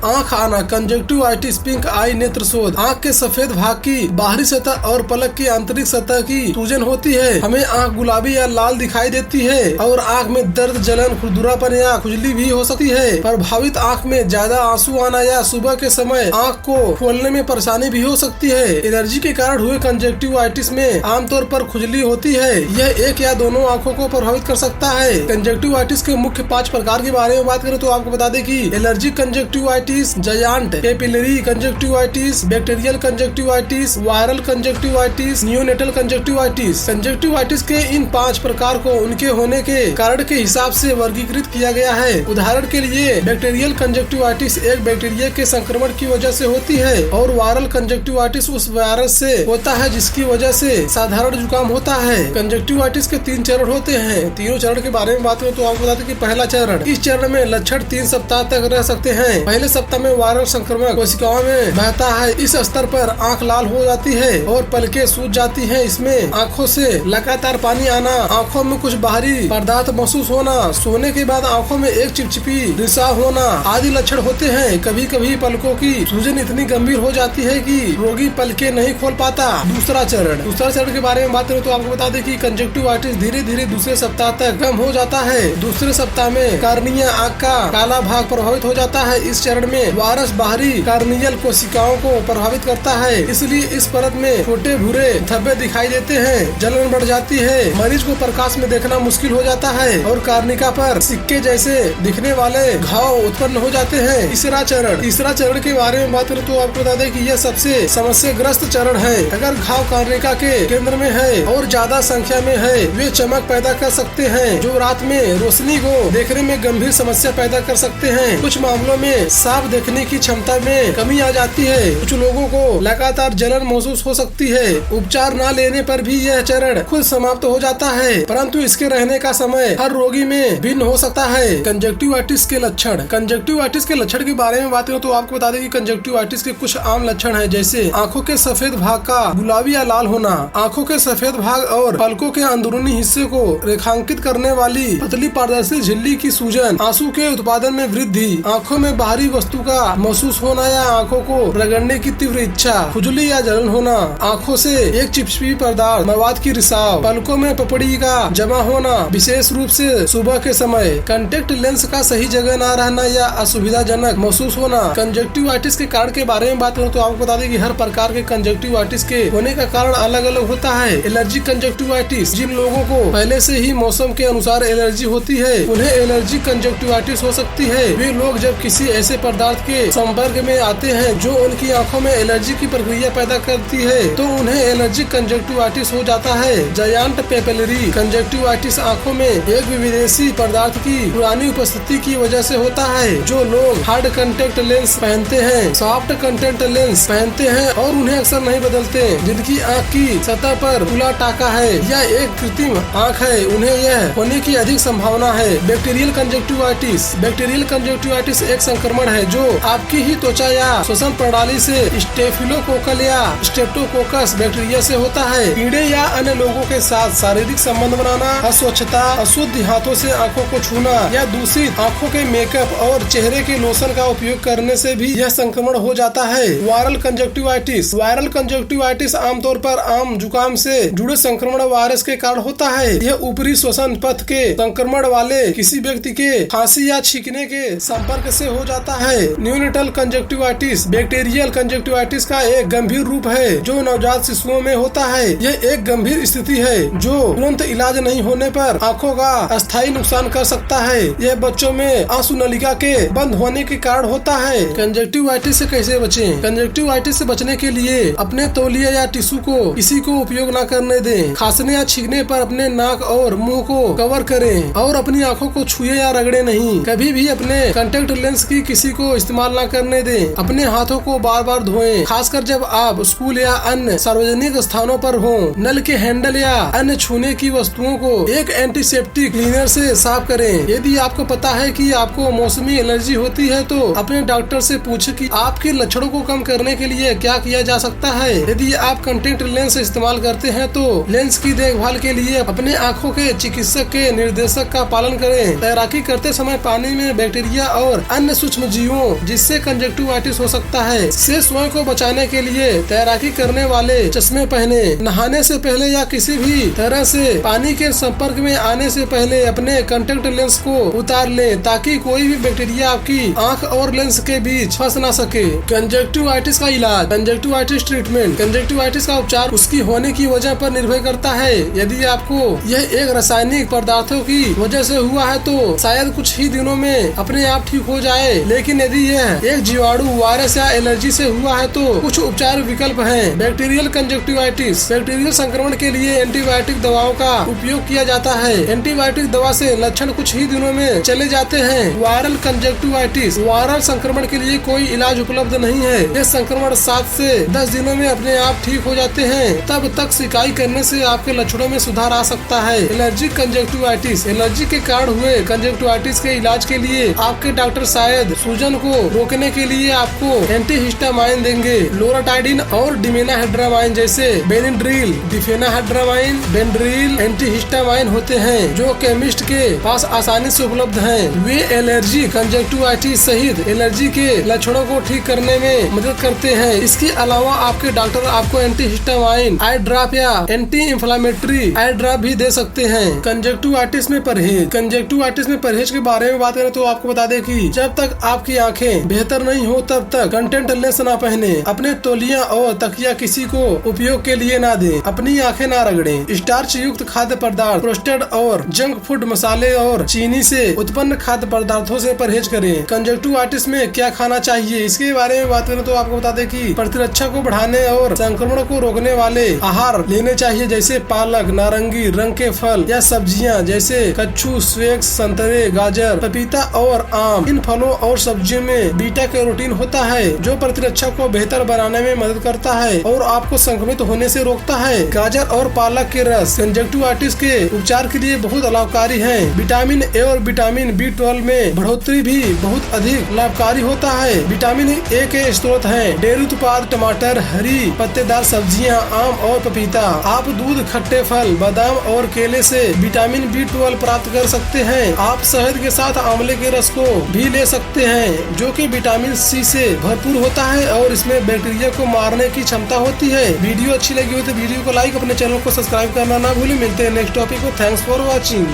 आँख आना conjunctivitis, pink आई नेत्र शोथ, आँख के सफेद भाग की बाहरी सतह और पलक की आंतरिक सतह की सूजन होती है। हमें आँख गुलाबी या लाल दिखाई देती है और आँख में दर्द, जलन, खुरदुरापन या खुजली भी हो सकती है। प्रभावित आँख में ज्यादा आंसू आना या सुबह के समय आँख को खोलने में परेशानी भी हो सकती है। एलर्जी के कारण हुए कंजक्टिवाइटिस में आमतौर पर खुजली होती है। यह एक या दोनों आँखों को प्रभावित कर सकता है। कंजक्टिवाइटिस के मुख्य 5 प्रकार के बारे में बात करें तो आपको बता दें कि allergy conjunctivitis, giant capillary conjunctivitis, bacterial conjunctivitis, viral conjunctivitis, neonatal conjunctivitis. Conjunctivitis के इन 5 प्रकार को उनके होने के कारण के हिसाब से वर्गीकृत किया गया है। उदाहरण के लिए बैक्टीरियल कंजक्टिवाइटिस एक बैक्टीरिया के संक्रमण की वजह से होती है और वायरल कंजक्टिवाइटिस उस वायरस से होता है जिसकी वजह से साधारण जुकाम होता है। कंजक्टिवाइटिस के 3 चरण होते हैं। तीनों चरण के बारे में बात करें तो आपको बता दें कि पहला चरण, इस चरण में लक्षण 3 सप्ताह तक रह सकते हैं। पहले सप्ताह में वायरल संक्रमण कोशिकाओं में बहता है। इस स्तर पर आंख लाल हो जाती है और पलकें सूज जाती हैं। इसमें आंखों से लगातार पानी आना, आंखों में कुछ बाहरी पदार्थ महसूस होना, सोने के बाद आंखों में एक चिपचिपी रिसाव होना आदि लक्षण होते हैं। कभी कभी पलकों की सूजन इतनी गंभीर हो जाती है कि रोगी पलकें नहीं खोल पाता। दूसरा चरण के बारे में बात करें तो आपको बता दें कि कंजक्टिवाइटिस धीरे धीरे दूसरे सप्ताह तक कम हो जाता है। दूसरे सप्ताह में कार्निया, आंख का काला भाग प्रभावित हो जाता है। इस चरण में वायरस बाहरी कार्नियल कोशिकाओं को प्रभावित करता है, इसलिए इस परत में छोटे भूरे धब्बे दिखाई देते हैं। जलन बढ़ जाती है, मरीज को प्रकाश में देखना मुश्किल हो जाता है और कार्निका पर सिक्के जैसे दिखने वाले घाव उत्पन्न हो जाते हैं। तीसरा चरण के बारे में बात करें तो आपको बता दें कि यह सबसे समस्याग्रस्त चरण है। अगर घाव कार्निका के केंद्र में है और ज्यादा संख्या में है, वे चमक पैदा कर सकते हैं जो रात में रोशनी को देखने में गंभीर समस्या पैदा कर सकते हैं। कुछ मामलों में साफ देखने की क्षमता में कमी आ जाती है। कुछ लोगों को लगातार जलन महसूस हो सकती है। उपचार न लेने पर भी यह चरण खुद समाप्त हो जाता है, परंतु इसके रहने का समय हर रोगी में भिन्न हो सकता है। कंजक्टिवाइटिस के लक्षण के बारे में बात करें तो आपको बता दें कि कंजक्टिवाइटिस के कुछ आम लक्षण हैं, जैसे आंखों के सफेद भाग का गुलाबी या लाल होना, आंखों के सफेद भाग और पलकों के अंदरूनी हिस्से को रेखांकित करने वाली पतली पारदर्शी झिल्ली की सूजन, आंसू के उत्पादन में वृद्धि, आंखों में बाहरी वस्तु का महसूस होना या आंखों को रगड़ने की तीव्र इच्छा, खुजली या जलन होना, आंखों से एक चिपचिपी पदार्थ मवाद की रिसाव, पलकों में पपड़ी का जमा होना, विशेष रूप से सुबह के समय, कांटेक्ट लेंस का सही जगह न रहना या असुविधाजनक महसूस होना। कंजक्टिवाइटिस के कारण के बारे में बात करें तो आपको बता दें कि हर प्रकार के कंजक्टिवाइटिस के होने का कारण अलग अलग होता है। एलर्जी कंजक्टिवाइटिस, जिन लोगों को पहले से ही मौसम के अनुसार एलर्जी होती है उन्हें एलर्जी कंजक्टिवाइटिस हो सकती है। वे लोग जब किसी ऐसे पदार्थ के संपर्क में आते हैं जो उनकी आंखों में एलर्जी की प्रक्रिया पैदा करती है तो उन्हें एलर्जी कंजक्टिवाइटिस हो जाता है। जायंट कैपिलरी कंजक्टिवाइटिस आंखों में एक विदेशी पदार्थ की पुरानी उपस्थिति की वजह से होता है। जो लोग हार्ड कंटेक्ट लेंस पहनते हैं, सॉफ्ट कंटेक्ट लेंस पहनते हैं और उन्हें अक्सर नहीं बदलते, जिनकी आंख की सतह पर खुला टाका है या एक कृत्रिम आंख है, उन्हें यह होने की अधिक संभावना है। बैक्टीरियल कंजक्टिवाइटिस एक संक्रमण है जो आपकी ही त्वचा या श्वसन प्रणाली से स्टेफिलोकोकल या स्ट्रेप्टोकोकस बैक्टीरिया से होता है। कीड़े या अन्य लोगों के साथ शारीरिक संबंध बनाना, अस्वच्छता, अशुद्ध हाथों से आंखों को छूना या दूषित आंखों के मेकअप और चेहरे के लोशन का उपयोग करने से भी यह संक्रमण हो जाता है। वायरल कंजक्टिवाइटिस आमतौर पर आम जुकाम से जुड़े संक्रमण वायरस के कारण होता है। यह ऊपरी श्वसन पथ के संक्रमण वाले किसी व्यक्ति के खांसी या छींकने के संपर्क से हो जाता है। न्यूनेटल कंजक्टिवाइटिस बैक्टीरियल कंजक्टिवाइटिस का एक गंभीर रूप है जो नवजात शिशुओं में होता है। यह एक गंभीर स्थिति है जो तुरंत इलाज नहीं होने पर आंखों का अस्थायी नुकसान कर सकता है। यह बच्चों में आंसू नलिका के बंद होने के कारण होता है। कंजक्टिवाइटिस से कैसे बचें? कंजक्टिवाइटिस से बचने के लिए अपने तौलिया या टिश्यू को किसी को उपयोग न करने दें। खांसने या छींकने पर अपने नाक और मुंह को कवर करें और अपनी आंखों को छुए या रगड़े नहीं। कभी भी अपने कांटेक्ट लेंस की किसी को इस्तेमाल न करने दें। अपने हाथों को बार बार धोएं, खासकर जब आप स्कूल या अन्य सार्वजनिक स्थानों पर हों। नल के हैंडल या अन्य छूने की वस्तुओं को एक एंटीसेप्टिक क्लीनर से साफ करें। यदि आपको पता है कि आपको मौसमी एलर्जी होती है तो अपने डॉक्टर से पूछें कि आपके लक्षणों को कम करने के लिए क्या किया जा सकता है। यदि आप कांटेक्ट लेंस इस्तेमाल करते हैं तो लेंस की देखभाल के लिए अपने आँखों के चिकित्सक के निर्देशक का पालन करें। तैराकी करते समय पानी में बैक्टीरिया और अन्य सूक्ष्म जीवों बीमारियों जिससे कंजक्टिवाइटिस हो सकता है। से स्वयं को बचाने के लिए तैराकी करने वाले चश्मे पहने। नहाने से पहले या किसी भी तरह से पानी के संपर्क में आने से पहले अपने कांटेक्ट लेंस को उतार लें ताकि कोई भी बैक्टीरिया आपकी आंख और लेंस के बीच फंस ना सके। कंजक्टिवाइटिस का इलाज। Conjunctivitis treatment. कंजक्टिवाइटिस का उपचार उसकी होने की वजह पर निर्भर करता है। यदि आपको यह एक रासायनिक पदार्थों की वजह से हुआ है तो शायद कुछ ही दिनों में अपने आप ठीक हो जाए, लेकिन यदि यह एक जीवाणु, वायरस या एलर्जी से हुआ है तो कुछ उपचार विकल्प हैं। Bacterial conjunctivitis. बैक्टीरियल संक्रमण के लिए एंटीबायोटिक दवाओं का उपयोग किया जाता है। एंटीबायोटिक दवा से लक्षण कुछ ही दिनों में चले जाते हैं। Viral conjunctivitis. वायरल संक्रमण के लिए कोई इलाज उपलब्ध नहीं है। यह संक्रमण 7 से 10 दिनों में अपने आप ठीक हो जाते हैं। तब तक सिकाई करने से आपके लक्षणों में सुधार आ सकता है। Allergic conjunctivitis. एलर्जी के कारण हुए कंजक्टिवाइटिस के इलाज के लिए आपके डॉक्टर शायद सूजन को रोकने के लिए आपको एंटीहिस्टामाइन देंगे। लोराटाइडिन और डिमेनाहेड्रामाइन जैसे बेनिड्रिल, डिफेनाहेड्रामाइन, बेंड्रिल एंटीहिस्टामाइन होते हैं जो केमिस्ट के पास आसानी से उपलब्ध हैं। वे एलर्जी, कंजक्टिवाइटिस सहित एलर्जी के लक्षणों को ठीक करने में मदद करते हैं। इसके अलावा आपके डॉक्टर आपको एंटीहिस्टामाइन आई ड्रॉप या एंटी इंफ्लेमेटरी आई ड्रॉप भी दे सकते हैं। कंजक्टिवाइटिस में परहेज। कंजक्टिवाइटिस में परहेज के बारे में बात करें तो आपको बता दें कि जब तक आपकी आंखें बेहतर नहीं हो तब तक कंटेक्ट लेंस ना पहने। अपने तौलिया और तकिया किसी को उपयोग के लिए ना दें। अपनी आंखें ना रगड़ें। स्टार्च युक्त खाद्य पदार्थ, प्रोसेस्ड और जंक फूड, मसाले और चीनी से उत्पन्न खाद्य पदार्थों से परहेज करें। कंजक्टिवाइटिस में क्या खाना चाहिए इसके बारे में बात करें तो आपको बता दें कि प्रतिरक्षा को बढ़ाने और संक्रमण को रोकने वाले आहार लेने चाहिए जैसे पालक, नारंगी रंग के फल या सब्जियां जैसे कद्दू, स्वेक्स, संतरे, गाजर, पपीता और आम। इन फलों और सब्जियों में बीटा कैरोटीन होता है जो प्रतिरक्षा को बेहतर बनाने में मदद करता है और आपको संक्रमित होने से रोकता है। गाजर और पालक के रस कंजक्टिवाइटिस के उपचार के लिए बहुत लाभकारी है। विटामिन ए और विटामिन B12 में बढ़ोतरी भी बहुत अधिक लाभकारी होता है। विटामिन ए के स्रोत हैं डेयरी उत्पाद, टमाटर, हरी पत्तेदार सब्जियां, आम और पपीता। आप दूध, खट्टे फल, बादाम और केले से विटामिन B12 प्राप्त कर सकते हैं। आप शहद के साथ आंवले के रस को भी ले सकते हैं जो कि विटामिन C से भरपूर होता है और इसमें बैक्टीरिया को मारने की क्षमता होती है। वीडियो अच्छी लगी हो तो वीडियो को लाइक, अपने चैनल को सब्सक्राइब करना ना भूलें। मिलते हैं नेक्स्ट टॉपिक को। Thanks for watching.